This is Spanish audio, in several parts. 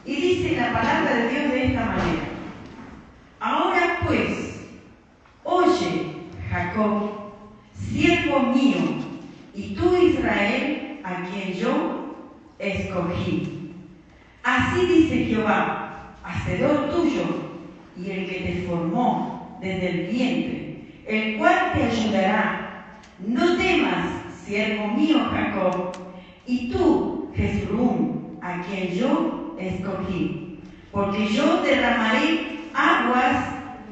Y dice la palabra de Dios de esta manera: ahora pues, oye, Jacob, siervo mío, y tú, Israel, a quien yo escogí. Así dice Jehová, hacedor tuyo, y el que te formó desde el vientre, el cual te ayudará. No temas, siervo mío Jacob, y tú, Jeshurún, a quien yo escogí, porque yo derramaré aguas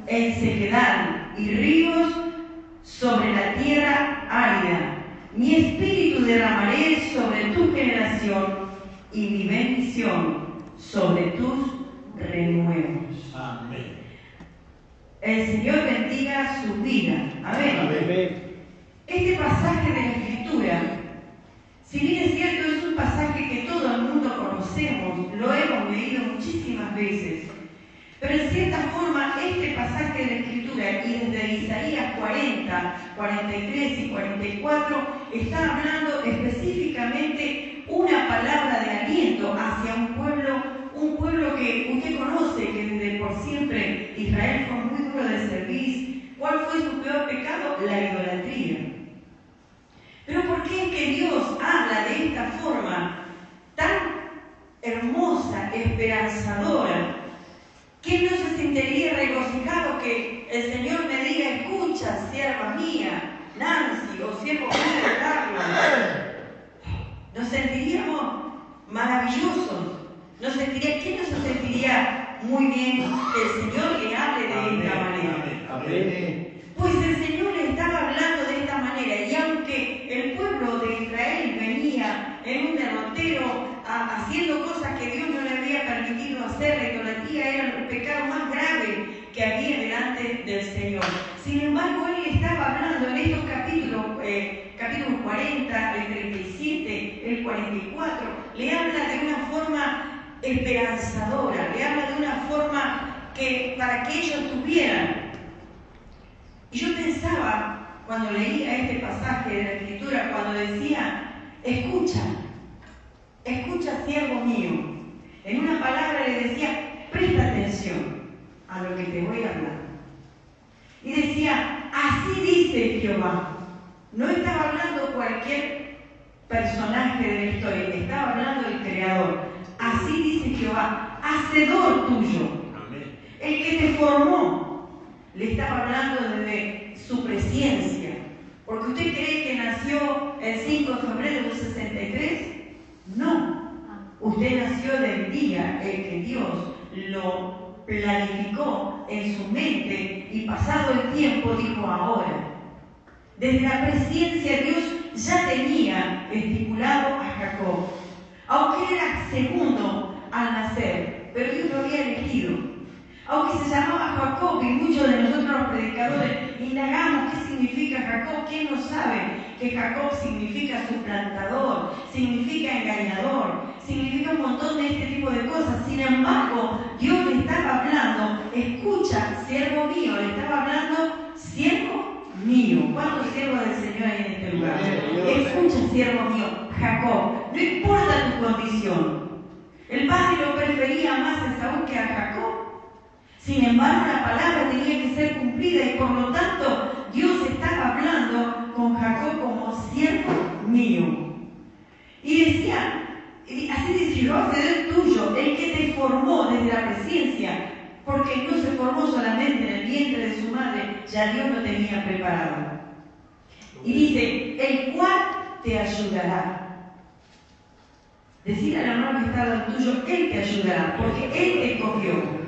en sequedad y ríos sobre la tierra árida. Mi espíritu derramaré sobre tu generación y mi bendición sobre tus renuevos. Amén. El Señor bendiga su vida. Amén. Amén. Este pasaje de la Escritura, si bien es cierto, es un pasaje que todo el mundo conocemos, lo hemos leído muchísimas veces, pero en cierta forma este pasaje de la Escritura, y desde Isaías 40, 43 y 44, está hablando específicamente una palabra de aliento hacia un pueblo que usted conoce, que desde por siempre Israel fue muy duro de servir. ¿Cuál fue su peor pecado? La idolatría. Pero ¿por qué es que Dios habla de esta forma tan hermosa, esperanzadora, que no se sentiría regocijado que el Señor me diga: escucha, sierva mía, Nancy, o siervo mío, Carlos? Nos sentiríamos maravillosos. ¿Quién no se sentiría muy bien que el Señor le hable de esta manera? Amén. Pues el Señor le estaba hablando de esta manera, y aunque el pueblo de Israel venía en un derrotero haciendo cosas que Dios no le había permitido hacer, la idolatría era el pecado más grave que había delante del Señor. Sin embargo, Él estaba hablando en estos capítulos 40, el 37, el 44, le habla de una forma esperanzadora, le habla de una forma que para que ellos tuvieran. Y yo pensaba, cuando leía este pasaje de la Escritura, cuando decía: escucha, siervo mío. En una palabra le decía: presta atención a lo que te voy a hablar. Y decía: así dice Jehová. No estaba hablando cualquier personaje de la historia, estaba hablando el Creador. Así dice Jehová, hacedor tuyo, el que te formó. Le estaba hablando desde su presencia. Porque usted cree que nació el 5 de febrero del 63. No. Usted nació del día en que Dios lo planificó en su mente, y pasado el tiempo dijo: ahora. Desde la presencia Dios ya tenía estipulado a Jacob. Aunque él era segundo al nacer, pero Dios lo había elegido. Aunque se llamaba Jacob, y muchos de nosotros los predicadores indagamos qué significa Jacob. ¿Quién no sabe que Jacob significa suplantador, significa engañador, significa un montón de este tipo de cosas? Sin embargo, Dios le estaba hablando: escucha, siervo mío. Le estaba hablando: siervo mío. ¿Cuántos siervos del Señor hay en este lugar? Escucha, siervo mío, Jacob. No importa tu condición. El padre lo prefería más a Esaú que a Jacob. Sin embargo, la palabra tenía que ser cumplida, y por lo tanto Dios estaba hablando con Jacob como siervo mío. Y decía: así dice Jehová, hacedor tuyo, el que te formó desde la presencia, porque no se formó solamente en el vientre de su madre, ya Dios lo tenía preparado. Y dice: el cual te ayudará. Decir al hermano que está al lado tuyo: Él te ayudará, porque Él te escogió.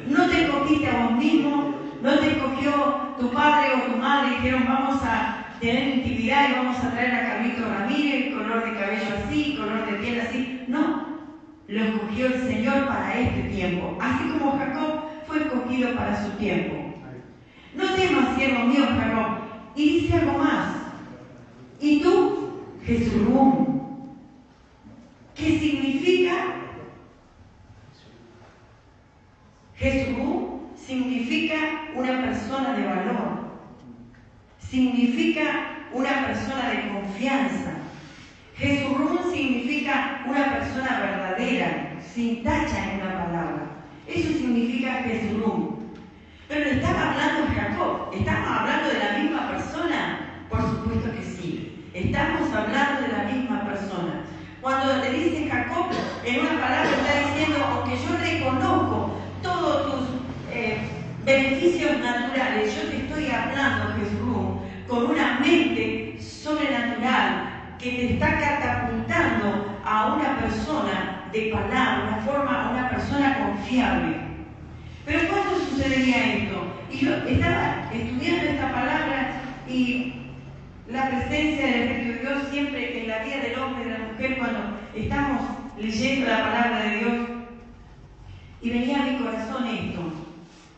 No te escogiste a vos mismo, no te escogió tu padre o tu madre y dijeron: vamos a tener intimidad y vamos a traer a Carlito Ramírez, color de cabello así, color de piel así. No, lo escogió el Señor para este tiempo, así como Jacob fue escogido para su tiempo. No temas, siervo mío, Jacob. Y dice algo más: y tú, Jeshurún, ¿qué significa? Jeshurún significa una persona de valor, significa una persona de confianza. Jeshurún significa una persona verdadera, sin tacha en una palabra. Eso significa Jeshurun. Pero estaba hablando de Jacob. ¿Estamos hablando de la misma persona? Por supuesto que sí. Estamos hablando de la misma persona. Cuando le dice Jacob, en una palabra está diciendo, aunque yo reconozco todos tus beneficios naturales, yo te estoy hablando, Jesús, con una mente sobrenatural que te está catapultando a una persona de palabra, una persona confiable. Pero ¿cuándo sucedería esto? Y yo estaba estudiando esta palabra y la presencia del Espíritu de Dios siempre en la vida del hombre y de la mujer cuando estamos leyendo la palabra de Dios. Y venía a mi corazón esto,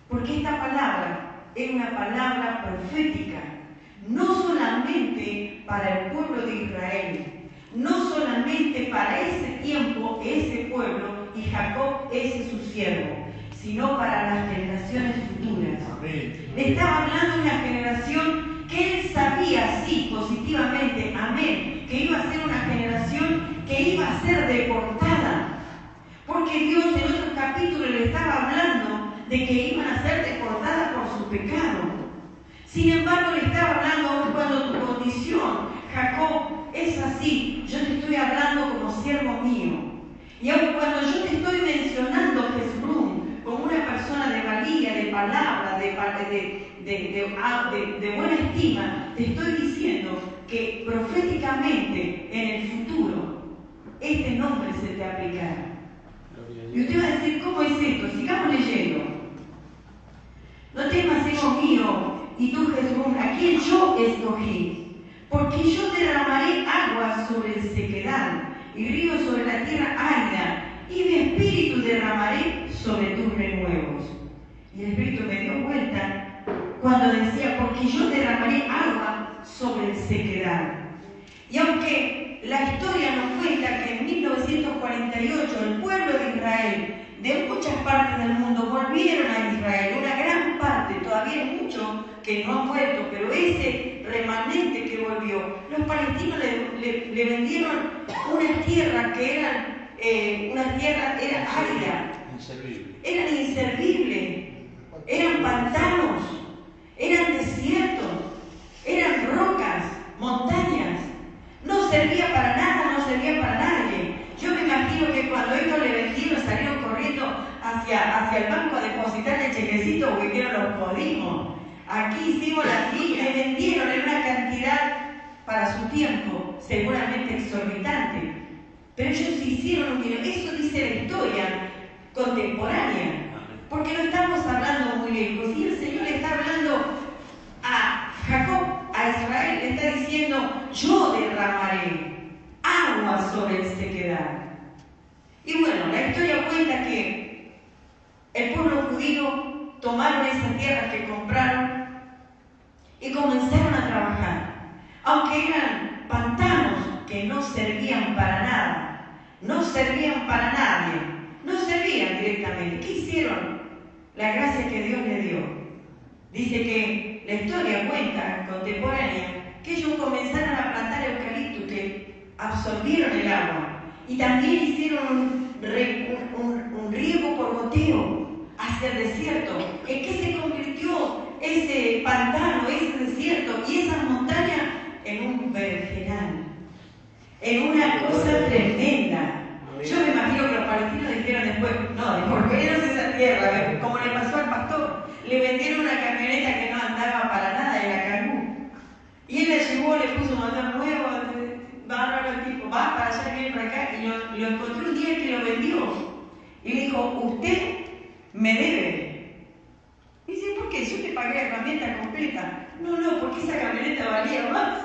porque esta palabra es una palabra profética, no solamente para el pueblo de Israel, no solamente para ese tiempo, ese pueblo, y Jacob ese su siervo, sino para las generaciones futuras. Amén. Estaba hablando de una generación que él sabía, sí, positivamente, amén, que iba a ser una generación que iba a ser deportada. Porque Dios en otro capítulo le estaba hablando de que iban a ser deportadas por su pecado. Sin embargo, le estaba hablando cuando tu condición, Jacob, es así, yo te estoy hablando como siervo mío. Y aun cuando yo te estoy mencionando Jesús como una persona de valía, de palabra, de buena estima, te estoy diciendo que proféticamente en el futuro este nombre se te aplicará. Y usted va a decir, ¿cómo es esto? Sigamos leyendo. No temas, hijo mío, y tú, Jesús, a quien yo escogí, porque yo derramaré agua sobre el sequedal y ríos sobre la tierra árida, y mi espíritu derramaré sobre tus renuevos. Y el espíritu me dio vuelta cuando decía, porque yo derramaré agua sobre el sequedal. Y aunque la historia nos cuenta que en 1948 el pueblo de Israel, de muchas partes del mundo, volvieron a Israel, una gran parte, todavía hay muchos que no han vuelto, pero ese remanente que volvió, los palestinos le vendieron una tierra que era árida, eran inservibles, eran pantanos, eran desiertos, eran rocas, montañas. No servía para nada, no servía para nadie. Yo me imagino que cuando ellos le vendieron, salieron corriendo hacia el banco a depositar el chequecito porque dijeron los podimos. Aquí hicimos la fila, le vendieron en una cantidad para su tiempo, seguramente exorbitante. Pero ellos hicieron un dinero. Eso dice la historia contemporánea. Porque no estamos hablando muy lejos. Y el Señor le está hablando a Jacob, a Israel, le está diciendo, yo derramaré agua sobre el sequedal. Y bueno, la historia cuenta que el pueblo judío tomaron esas tierras que compraron y comenzaron a trabajar. Aunque eran pantanos que no servían para nada, no servían para nadie, no servían directamente. ¿Qué hicieron? La gracia que Dios le dio. Dice que la historia cuenta contemporánea que ellos comenzaron a plantar eucalipto, que absorbieron el agua y también hicieron un riego por goteo hacia el desierto. ¿En qué se convirtió ese pantano, ese desierto y esa montaña? En un berenjenal, en una cosa tremenda. Yo me imagino que los palestinos dijeron después, no, devolvernos esa tierra, como le pasó al pastor. Le vendieron una camioneta que no andaba para nada, era Cangú. Y él la llevó, le puso un motor nuevo, bárbaro el tipo, va para allá, viene para acá, y lo encontró un día que lo vendió. Y le dijo, usted me debe. Y dice, ¿por qué? Yo te pagué la camioneta completa. No, porque esa camioneta valía más.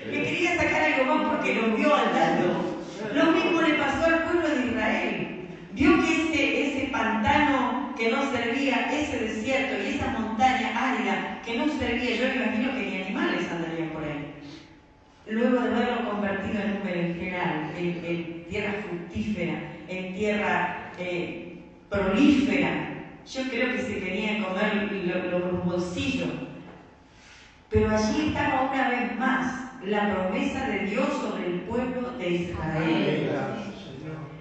Le quería sacar algo más porque lo vio andando. Lo mismo le pasó al pueblo de Israel. Vio que ese pantano que no servía, ese desierto y esa montaña árida que no servía, yo me imagino que ni animales andarían por ahí. Luego de haberlo convertido en un berenjenal, en tierra fructífera, en tierra prolífera, yo creo que se querían comer los bolsillos. Pero allí estaba una vez más la promesa de Dios sobre el pueblo de Israel.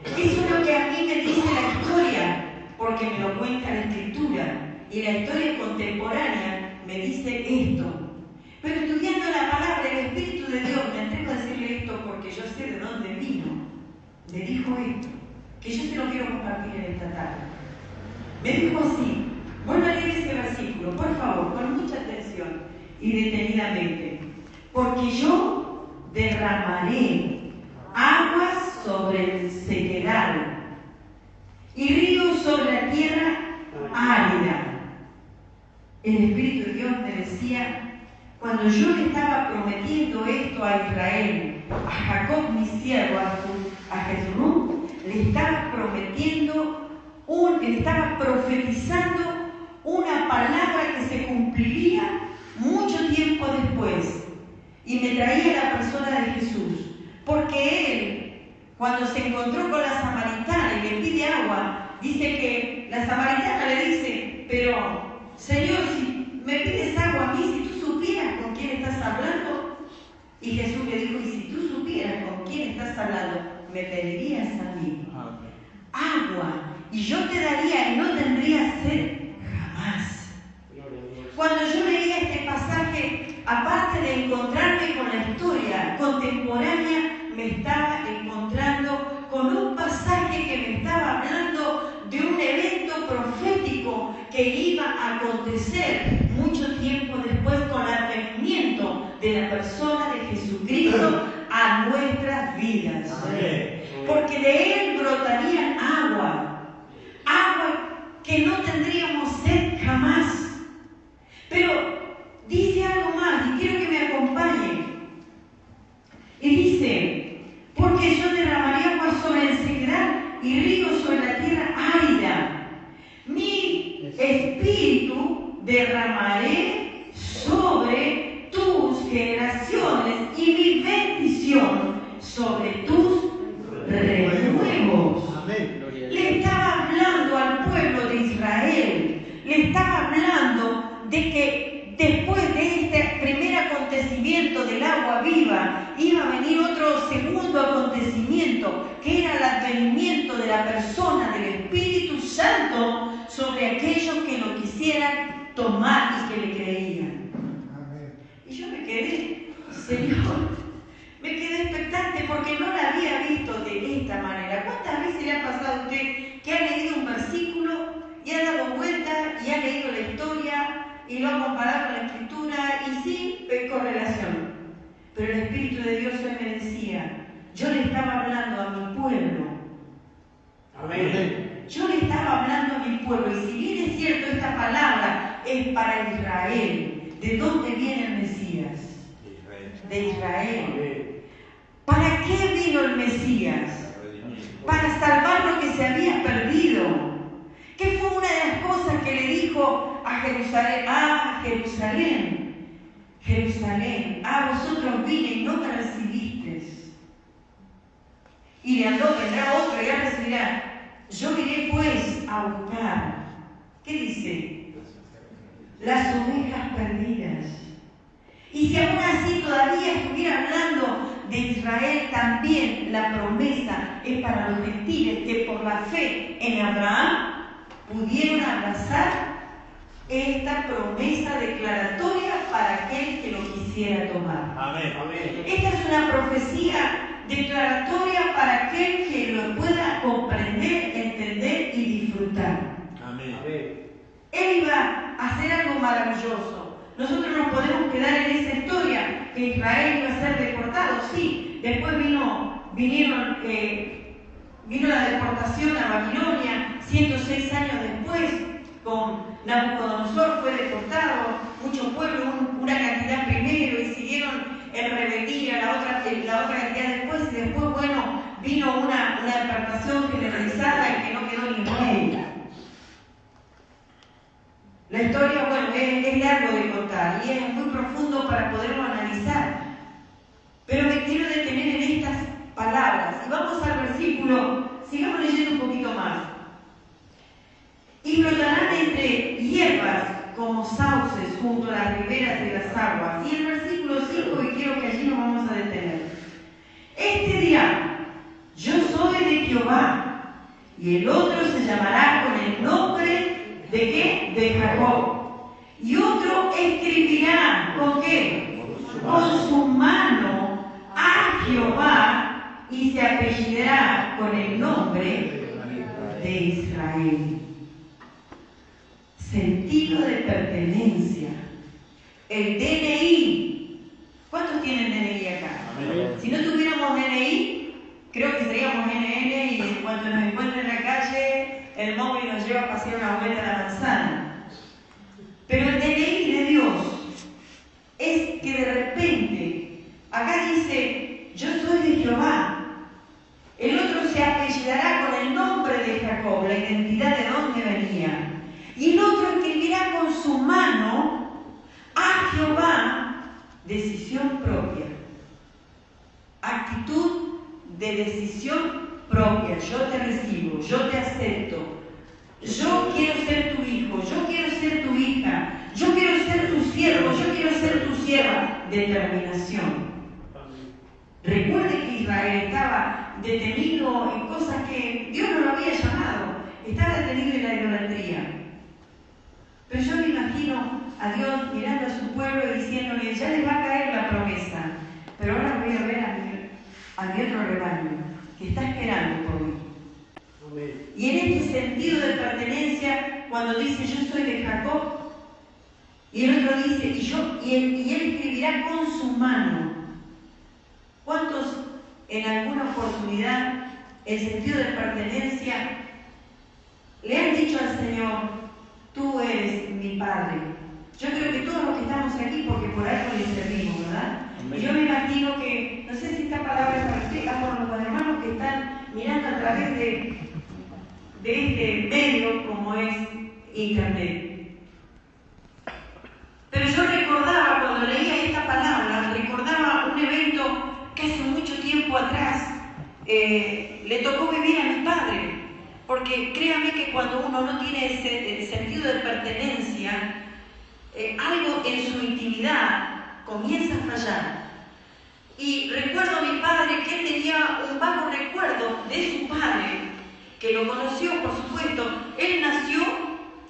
Eso es lo que a mí me dice la historia, porque me lo cuenta la Escritura. Y la historia contemporánea me dice esto. Pero estudiando la palabra, el Espíritu de Dios, me atrevo a decirle esto porque yo sé de dónde vino. Me dijo esto, que yo se lo quiero compartir en esta tarde. Me dijo así, vuelvo a leer ese versículo, por favor, con mucha atención y detenidamente. Porque yo derramaré aguas sobre el sequedal y ríos sobre la tierra árida. El Espíritu de Dios me decía, cuando yo le estaba prometiendo esto a Israel, a Jacob mi siervo, a Jezreel, le estaba prometiendo, le estaba profetizando una palabra que se cumpliría mucho tiempo después. Y me traía la persona de Jesús, porque él, cuando se encontró con la samaritana y le pide agua, dice que la samaritana le dice, pero Señor, si me pides agua a mí, si tú supieras con quién estás hablando. Y Jesús le dijo, y si tú supieras con quién estás hablando, me pedirías a mí agua, y yo te daría y no tendrías sed jamás. Cuando yo leía este pasaje, aparte de encontrarme con la historia contemporánea, me estaba encontrando con un pasaje que me estaba hablando de un evento profético que iba a acontecer mucho tiempo después con el advenimiento de la persona de Jesucristo a nuestras vidas. Amén. Porque de él brotaría agua que no tendríamos sed jamás. Pero dice algo más y quiero que me acompañe. Y dice, porque yo derramaría agua sobre el sequedal y ríos sobre la tierra árida. Mi espíritu derramaré sobre tus generaciones y mi bendición sobre tus renuevos. Le estaba hablando al pueblo de Israel, le estaba hablando de que después de este primer acontecimiento del agua viva, iba a venir otro segundo acontecimiento, que era el advenimiento de la persona del Espíritu Santo sobre aquellos que lo quisieran tomar y que le creían. Amén. Y yo me quedé, Señor, me quedé expectante porque no la había visto de esta manera. ¿Cuántas veces le ha pasado a usted que ha leído un versículo y ha dado vuelta y ha leído la historia y lo ha comparado con la Escritura y sin correlación? Pero el Espíritu de Dios hoy me decía, yo le estaba hablando a mi pueblo. Amén. Yo le estaba hablando a mi pueblo, y si bien es cierto, esta palabra es para Israel. ¿De dónde viene el Mesías? De Israel. ¿Para qué vino el Mesías? Para salvar lo que se había perdido. ¿Qué fue una de las cosas que le dijo a Jerusalén? Jerusalén, a vosotros vine y no me recibisteis. Y de andó, vendrá otro y ahora recibirá. Yo iré pues a buscar. ¿Qué dice? Las ovejas perdidas. Y si aún así todavía estuviera hablando de Israel, también la promesa es para los gentiles que por la fe en Abraham pudieron abrazar esta promesa declaratoria para aquel que lo quisiera tomar. Amén. Amén. Esta es una profecía declaratoria para aquel que lo pueda comprender, entender y disfrutar. Amén. Él iba a hacer algo maravilloso. Nosotros nos podemos quedar en esa historia, que Israel iba a ser deportado, sí. Después vino la deportación a Babilonia, 106 años después, con Nabucodonosor fue deportado, muchos pueblos, una cantidad primero, y siguieron en rebeldía la otra cantidad después, y después, bueno, vino una deportación generalizada y que no quedó ni rey. La historia, bueno, es largo de contar y es muy profundo para poderlo analizar. Pero me quiero detener en estas palabras. Y vamos al versículo, sigamos leyendo un poquito más. Y brotarán entre hierbas como sauces junto a las riberas de las aguas. Y el versículo 5, y quiero que allí nos vamos a detener. Este dirá, yo soy de Jehová, y el otro se llamará con el nombre ¿de qué? De Jacob. Y otro escribirá ¿con qué? Con su mano a Jehová, y se apellidará con el nombre de Israel. Sentido de pertenencia. El DNI. ¿Cuántos tienen DNI acá? Amén. Si no tuviéramos DNI, creo que seríamos NN y cuando nos encuentren en la calle, el móvil nos lleva a pasear una vuelta a la manzana. Pero el DNI de Dios es que de repente, acá dice, yo soy de Jehová. El otro se apellidará con el nombre de Jacob, la identidad de dónde venía. Y el otro escribirá con su mano a Jehová, decisión propia. Actitud de decisión propia. Yo te recibo, yo te acepto. Yo quiero ser tu hijo, yo quiero ser tu hija, yo quiero ser tu siervo, yo quiero ser tu sierva. Determinación. Recuerde que Israel estaba detenido en cosas que Dios no lo había llamado. Estaba detenido en la idolatría. Pero yo me imagino a Dios mirando a su pueblo y diciéndole, ya les va a caer la promesa, pero ahora voy a ver a mi otro rebaño que está esperando por mí. Y en este sentido de pertenencia, cuando dice yo soy de Jacob, y el otro dice, y él escribirá con su mano. ¿Cuántos en alguna oportunidad el sentido de pertenencia le han dicho al Señor, tú eres mi Padre? Yo creo que todos los que estamos aquí, porque por algo le servimos, ¿verdad? Amén. Yo me imagino que, no sé si esta palabra es perfecta por los hermanos que están mirando a través de este medio como es Internet. Pero yo recordaba, cuando leía esta palabra, recordaba un evento que hace mucho tiempo atrás le tocó vivir a mi padre. Porque créame que cuando uno no tiene ese sentido de pertenencia, algo en su intimidad comienza a fallar. Y recuerdo a mi padre que él tenía un vago recuerdo de su padre, que lo conoció, por supuesto. Él nació,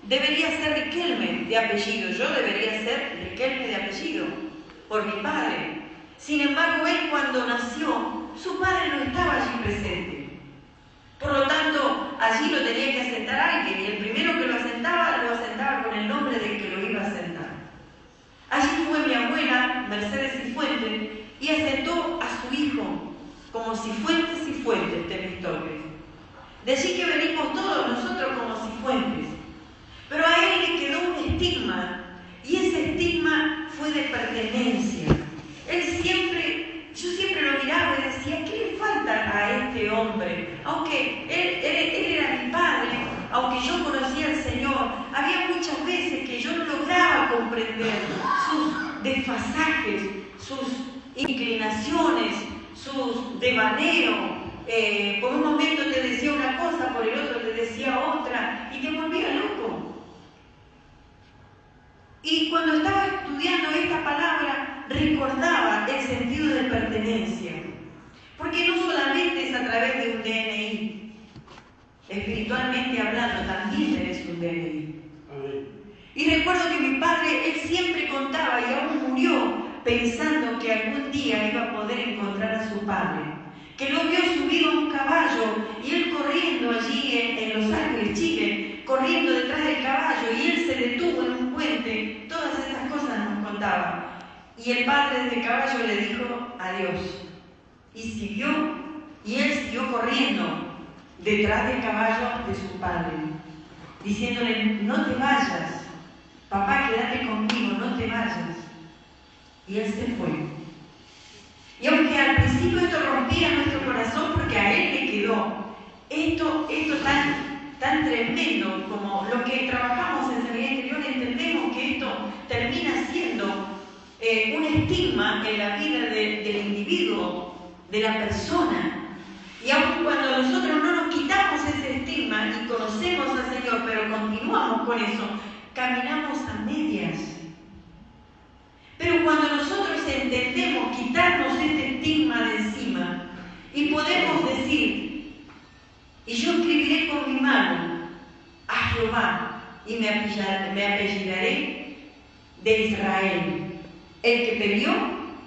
debería ser Riquelme de apellido, yo debería ser Riquelme de apellido, por mi padre. Sin embargo, él cuando nació, su padre no estaba allí presente. Por lo tanto, allí lo tenía que asentar alguien, y el primero que lo asentaba con el nombre del que lo iba a asentar. Allí fue mi abuela, Mercedes Cifuentes, y asentó a su hijo como Cifuentes Temístocles. De allí que venimos todos nosotros como Cifuentes. Pero a él le quedó un estigma, y ese estigma fue de pertenencia. Yo siempre lo miraba y decía, ¿qué le falta a este hombre? Aunque él era mi padre, aunque yo conocía al Señor, había muchas veces que yo no lograba comprender sus desfasajes, sus inclinaciones, sus devaneos. Por un momento te decía una cosa, por el otro te decía otra, y te volvía loco. Y cuando estaba estudiando esta palabra, recordaba el sentido de pertenencia. Porque no solamente es a través de un DNI. Espiritualmente hablando, también tenés un DNI. Y recuerdo que mi padre, él siempre contaba, y aún murió, pensando que algún día iba a poder encontrar a su padre. Que lo vio subido a un caballo, y él corriendo allí en Los Ángeles, Chile, corriendo detrás del caballo, y él se detuvo en un puente. Todas esas cosas nos contaba. Y el padre del caballo le dijo adiós. Y siguió, y él siguió corriendo detrás del caballo de su padre, diciéndole, no te vayas, papá, quédate conmigo, no te vayas. Y él se fue. Y aunque al principio esto rompía nuestro corazón, porque a él le quedó esto tan tremendo como lo que trabajamos en Sanidad Interior, entendemos que esto termina siendo un estigma en la vida del individuo, de la persona. Y aun cuando nosotros no nos quitamos ese estigma y conocemos al Señor, pero continuamos con eso, caminamos a medias. Pero cuando nosotros entendemos quitarnos este estigma de encima y podemos decir, Y yo escribiré con mi mano a Jehová y me apellidaré de Israel, el que peleó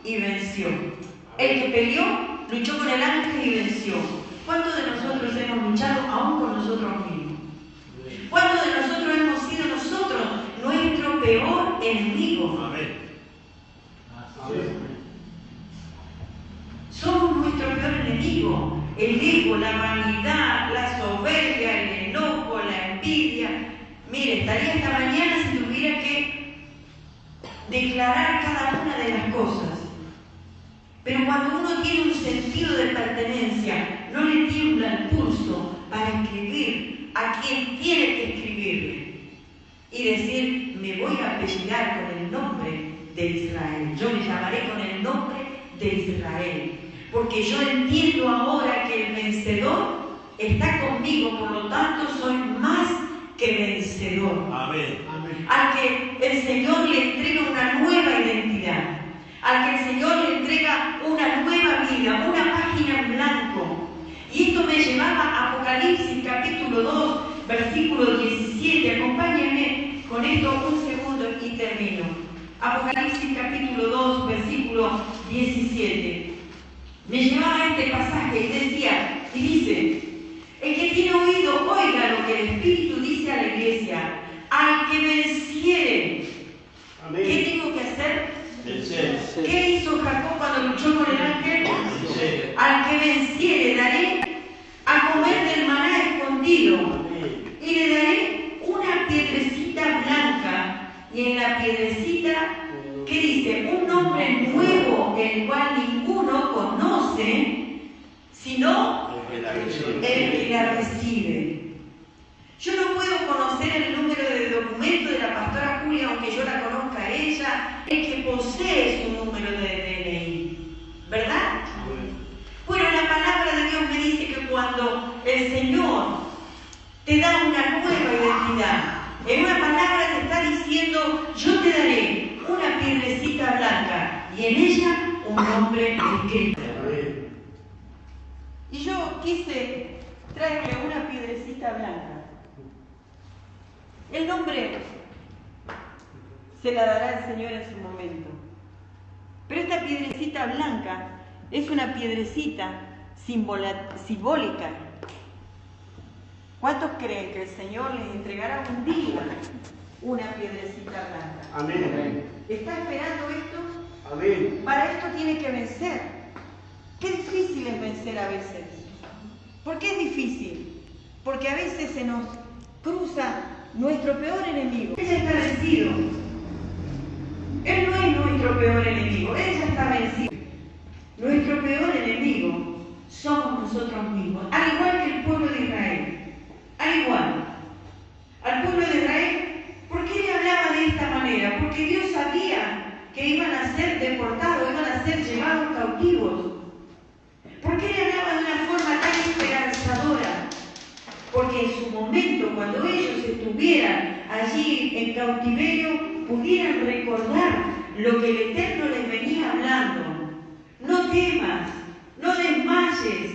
y venció. El que peleó, luchó con el ángel y venció. ¿Cuántos de nosotros hemos luchado aún con nosotros mismos? ¿Cuántos de nosotros hemos sido nosotros nuestro peor enemigo? Amén. Somos nuestro peor enemigo. El ego, la vanidad, la soberbia, el enojo, la envidia. Mire, estaría esta mañana si tuviera que declarar cada una de las cosas. Pero cuando uno tiene un sentido de pertenencia, no le tiembla el pulso para escribir a quien tiene que escribirle. Y decir, me voy a apellidar con el nombre de Israel. Yo me llamaré con el nombre de Israel. Porque yo entiendo ahora que el vencedor está conmigo, por lo tanto soy más que vencedor. Amén. Al que el Señor le entrega una nueva identidad, al que el Señor le entrega una nueva vida, una página en blanco. Y esto me llevaba a Apocalipsis capítulo 2, versículo 17. Acompáñenme con esto un segundo y termino. Apocalipsis capítulo 2, versículo 17. Me llevaba a este pasaje y decía, y dice, el que tiene oído, oiga lo que el Espíritu dice a la iglesia. Al que venciere. Amén. ¿Qué tengo que hacer? Vencer. ¿Qué hizo Jacob cuando luchó con el ángel? Vencer. Al que venciere daré a comer del maná escondido. Amén. Y le daré una piedrecita blanca. Y en la piedrecita, ¿qué dice? Un nombre nuevo, el cual ninguno conoce, sino el que la recibe. Yo no puedo conocer el número de documento de la pastora Julia, aunque yo la conozca a ella, el que posee su número de DNI, ¿verdad? Bueno, la palabra de Dios me dice que cuando el Señor te da una nueva identidad, en una palabra te está diciendo, yo te daré una piedrecita blanca y en ella un nombre escrito. Y yo quise traerle una piedrecita blanca. El nombre se la dará el Señor en su momento. Pero esta piedrecita blanca es una piedrecita simbólica. ¿Cuántos creen que el Señor les entregará un día una piedrecita blanca? Amén. ¿Está esperando esto? Amén. Para esto tiene que vencer. Qué difícil es vencer a veces. ¿Por qué es difícil? Porque a veces se nos cruza nuestro peor enemigo. Él ya está vencido. Él no es nuestro peor enemigo, él ya está vencido. Nuestro peor enemigo somos nosotros mismos, al igual que el pueblo de Israel. Al igual. Al pueblo de Israel, ¿por qué le hablaba de esta manera? Porque Dios sabía que iban a ser deportados, iban a ser llevados cautivos. ¿Por qué le hablaba de una forma tan esperanzadora? Porque en su momento, cuando ellos estuvieran allí en cautiverio, pudieran recordar lo que el Eterno les venía hablando. No temas, no desmayes,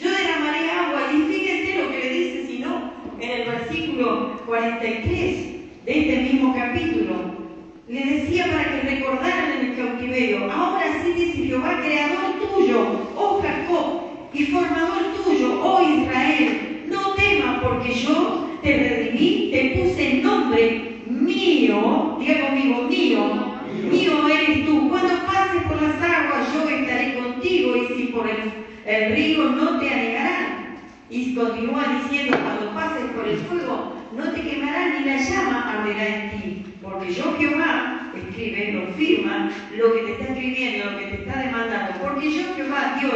yo derramaré agua. Y fíjense lo que le dice, si no, en el versículo 43 de este mismo capítulo. Le decía para que recordaran en el cautiverio. Ahora sí dice Jehová, creador tuyo, oh Jacob, y formador tuyo, oh Israel. No temas, porque yo te redimí, te puse el nombre mío. Diga conmigo, mío. Mío eres tú. Cuando pases por las aguas, yo estaré contigo, y si por el río no te anegarán. Y continúa diciendo, cuando pases por el fuego, no te quemará ni la llama arderá en ti. Porque yo, Jehová, escribe, lo firma, lo que te está escribiendo, lo que te está demandando. Porque yo, Jehová, Dios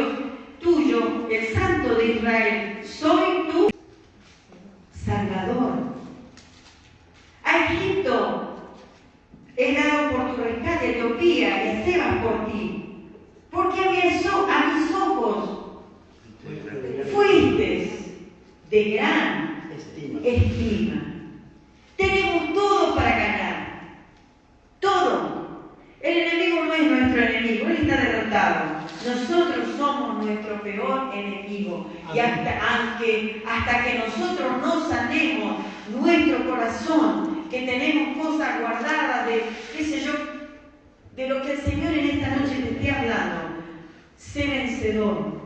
tuyo, el Santo de Israel, soy tu Salvador. A Egipto he dado por tu rescate, Etiopía y Sebas por ti. Porque a mis ojos fuiste de gran estima. Tenemos todo para ganar. Todo. El enemigo no es nuestro enemigo, él está derrotado. Nosotros somos nuestro peor enemigo. Y hasta que nosotros no sanemos nuestro corazón, que tenemos cosas guardadas de, qué sé yo, de lo que el Señor en esta noche te esté hablando, sé vencedor.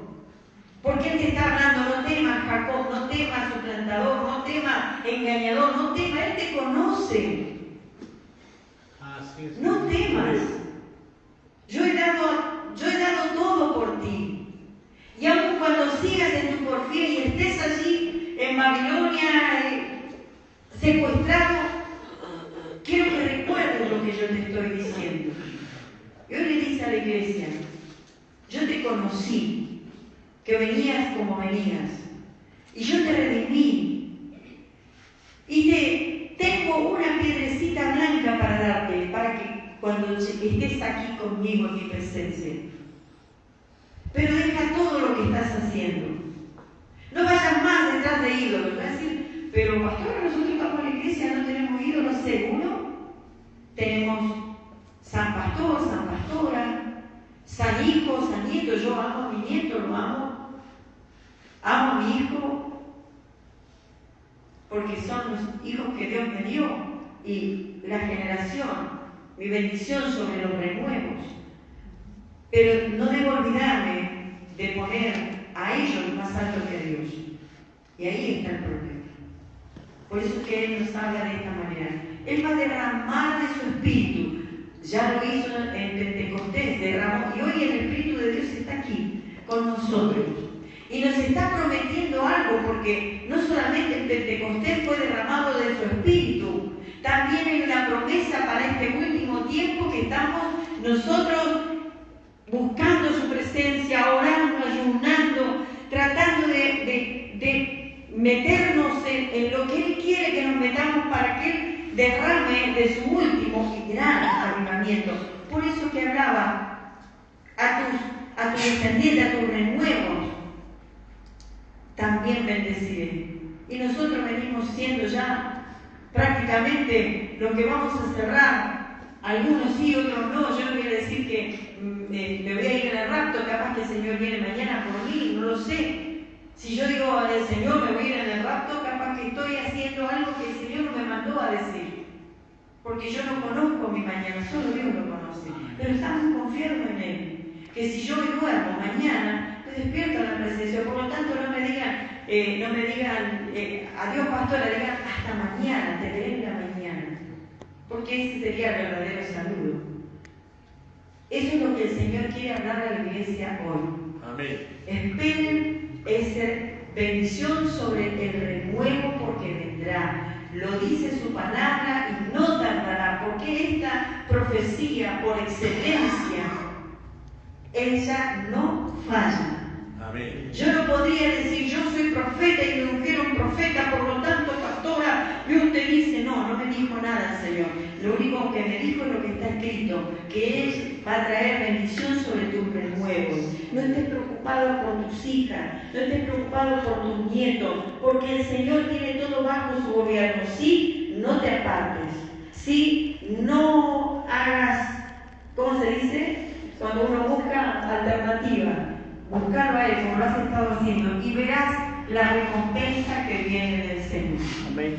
Porque Él te está hablando, no temas Jacob, no temas suplantador, no temas engañador, no temas, Él te conoce. No temas. Yo he dado todo por ti. Y aun cuando sigas en tu porfía y estés allí en Babilonia, secuestrado, quiero que recuerdes lo que yo te estoy diciendo. Y hoy le dice a la iglesia, yo te conocí, que venías como venías, y yo te redimí, y tengo una piedrecita blanca para darte, para que cuando estés aquí conmigo en mi presencia. Pero deja todo lo que estás haciendo. No vayas más detrás de ídolos. Vas a decir, pero pastora, nosotros vamos a la iglesia, no tenemos ídolos, seguro. Tenemos San Pastor, San Pastora, San Hijo, San Nieto. Yo amo a mi nieto, lo amo. Amo a mi hijo, porque son los hijos que Dios me dio. Y la generación, mi bendición sobre los renuevos. Pero no debo olvidarme de poner a ellos más alto que a Dios. Y ahí está el problema. Por eso es que Él nos habla de esta manera. Él va a derramar de su espíritu. Ya lo hizo en Pentecostés, derramó. Y hoy el Espíritu de Dios está aquí con nosotros. Y nos está prometiendo algo, porque no solamente en Pentecostés fue derramado de su espíritu, también hay una promesa para este último tiempo que estamos nosotros buscando su presencia, orando, ayunando, tratando de meternos en lo que Él quiere que nos metamos para que Él derrame de su último y gran avivamiento. Por eso que hablaba a tus descendientes, a tus renuevos, también bendeciré. Y nosotros venimos siendo ya prácticamente lo que vamos a cerrar. Algunos sí, otros no. Yo no voy a decir que me voy a ir en el rapto, capaz que el Señor viene mañana por mí, no lo sé. Si yo digo al Señor me voy a ir en el rapto, capaz que estoy haciendo algo que el Señor no me mandó a decir. Porque yo no conozco mi mañana, solo Dios lo conoce. Pero estamos confiando en Él. Que si yo hoy duermo mañana, me despierto en la presencia. Por lo tanto, no me digan, adiós pastora, digan hasta mañana, te veré en la mañana. Porque ese sería el verdadero saludo. Eso es lo que el Señor quiere hablar a la iglesia hoy. Amén. Esperen esa bendición sobre el renuevo, porque vendrá. Lo dice su palabra y no tardará, porque esta profecía por excelencia, ella no falla. Amén. Yo no podría decir, yo soy profeta y me ungieron profeta, por lo tanto, pastora, y usted dice, no me dijo nada, Señor. Lo único que me dijo es lo que está escrito, que Él va a traer bendición sobre tus renuevos. No estés preocupado por tus hijas, no estés preocupado por tus nietos, porque el Señor tiene todo bajo su gobierno. Sí, no te apartes. Sí, no hagas, ¿cómo se dice? Cuando uno busca alternativa, buscarlo a Él como lo has estado haciendo y verás la recompensa que viene del Señor. Amén.